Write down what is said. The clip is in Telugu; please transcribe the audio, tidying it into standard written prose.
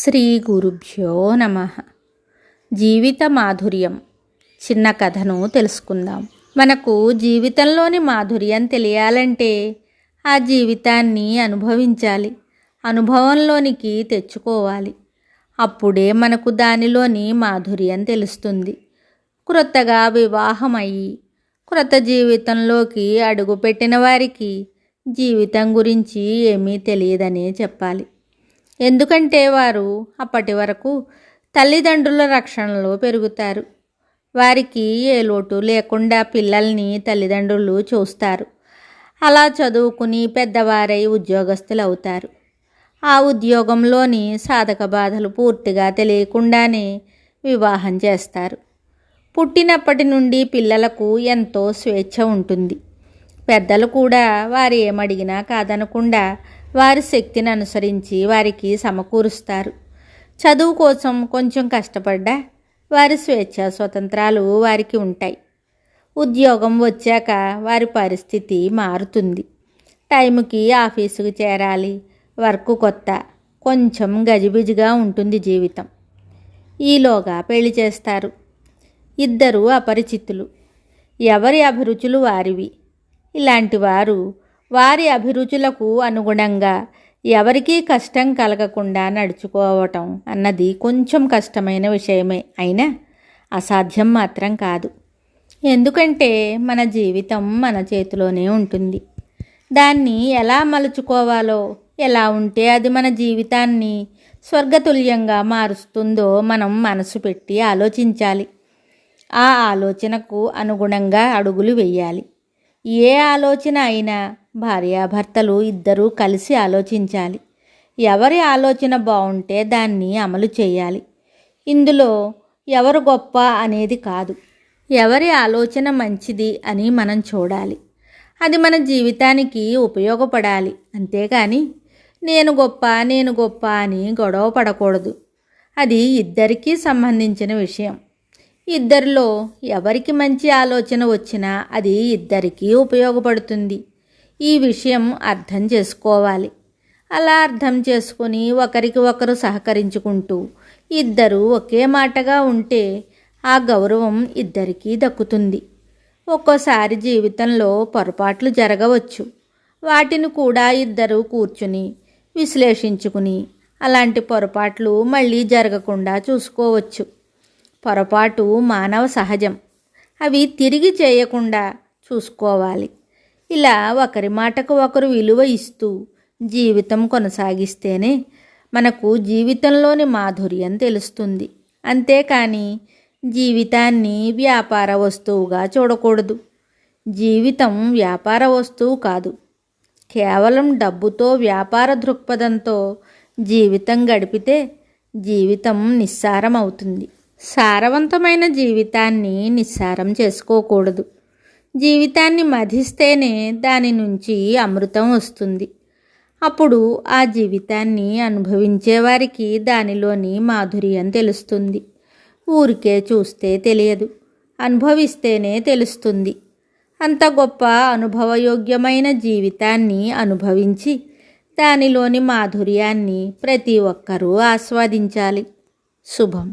శ్రీ గురుభ్యో నమః. జీవిత మాధుర్యం చిన్న కథను తెలుసుకుందాం. మనకు జీవితంలోని మాధుర్యం తెలియాలంటే ఆ జీవితాన్ని అనుభవించాలి, అనుభవంలోనికి తెచ్చుకోవాలి. అప్పుడే మనకు దానిలోని మాధుర్యం తెలుస్తుంది. క్రొత్తగా వివాహమయ్యి క్రొత్త జీవితంలోకి అడుగుపెట్టిన వారికి జీవితం గురించి ఏమీ తెలియదనే చెప్పాలి. ఎందుకంటే వారు అప్పటి వరకు తల్లిదండ్రుల రక్షణలో పెరుగుతారు. వారికి ఏ లోటు లేకుండా పిల్లల్ని తల్లిదండ్రులు చూస్తారు. అలా చదువుకుని పెద్దవారై ఉద్యోగస్తులు అవుతారు. ఆ ఉద్యోగంలోని సాధక బాధలు పూర్తిగా తెలియకుండానే వివాహం చేస్తారు. పుట్టినప్పటి నుండి పిల్లలకు ఎంతో స్వేచ్ఛ ఉంటుంది. పెద్దలు కూడా వారు ఏమడిగినా కాదనకుండా వారి శక్తిని అనుసరించి వారికి సమకూరుస్తారు. చదువు కోసం కొంచెం కష్టపడ్డా వారి స్వేచ్ఛ స్వతంత్రాలు వారికి ఉంటాయి. ఉద్యోగం వచ్చాక వారి పరిస్థితి మారుతుంది. టైంకి ఆఫీసుకు చేరాలి, వర్క్ కొత్త, కొంచెం గజిబిజిగా ఉంటుంది జీవితం. ఈలోగా పెళ్లి చేస్తారు. ఇద్దరు అపరిచితులు, ఎవరి అభిరుచులు వారివి. ఇలాంటి వారు వారి అభిరుచులకు అనుగుణంగా ఎవరికీ కష్టం కలగకుండా నడుచుకోవటం అన్నది కొంచెం కష్టమైన విషయమే, అయినా అసాధ్యం మాత్రం కాదు. ఎందుకంటే మన జీవితం మన చేతిలోనే ఉంటుంది. దాన్ని ఎలా మలుచుకోవాలో, ఎలా ఉంటే అది మన జీవితాన్ని స్వర్గతుల్యంగా మారుస్తుందో మనం మనసు పెట్టి ఆలోచించాలి. ఆ ఆలోచనకు అనుగుణంగా అడుగులు వేయాలి. ఏ ఆలోచన అయినా భార్యాభర్తలు ఇద్దరూ కలిసి ఆలోచించాలి. ఎవరి ఆలోచన బాగుంటే దాన్ని అమలు చేయాలి. ఇందులో ఎవరు గొప్ప అనేది కాదు, ఎవరి ఆలోచన మంచిది అని మనం చూడాలి. అది మన జీవితానికి ఉపయోగపడాలి. అంతేకాని నేను గొప్ప అని గొడవ పడకూడదు. అది ఇద్దరికీ సంబంధించిన విషయం. ఇద్దరిలో ఎవరికి మంచి ఆలోచన వచ్చినా అది ఇద్దరికీ ఉపయోగపడుతుంది. ఈ విషయం అర్థం చేసుకోవాలి. అలా అర్థం చేసుకుని ఒకరికి ఒకరు సహకరించుకుంటూ ఇద్దరు ఒకే మాటగా ఉంటే ఆ గౌరవం ఇద్దరికీ దక్కుతుంది. ఒక్కోసారి జీవితంలో పొరపాట్లు జరగవచ్చు. వాటిని కూడా ఇద్దరు కూర్చుని విశ్లేషించుకుని అలాంటి పొరపాట్లు మళ్ళీ జరగకుండా చూసుకోవచ్చు. పొరపాటు మానవ సహజం, అవి తిరిగి చేయకుండా చూసుకోవాలి. ఇలా ఒకరి మాటకు ఒకరు విలువ ఇస్తూ జీవితం కొనసాగిస్తేనే మనకు జీవితంలోని మాధుర్యం తెలుస్తుంది. అంతేకాని జీవితాన్ని వ్యాపార వస్తువుగా చూడకూడదు. జీవితం వ్యాపార వస్తువు కాదు. కేవలం డబ్బుతో, వ్యాపార దృక్పథంతో జీవితం గడిపితే జీవితం నిస్సారం అవుతుంది. సారవంతమైన జీవితాన్ని నిస్సారం చేసుకోకూడదు. జీవితాన్ని మధిస్తేనే దాని నుంచి అమృతం వస్తుంది. అప్పుడు ఆ జీవితాన్ని అనుభవించేవారికి దానిలోని మాధుర్యం తెలుస్తుంది. ఊరికే చూస్తే తెలియదు, అనుభవిస్తేనే తెలుస్తుంది. అంత గొప్ప అనుభవయోగ్యమైన జీవితాన్ని అనుభవించి దానిలోని మాధుర్యాన్ని ప్రతి ఒక్కరూ ఆస్వాదించాలి. శుభం.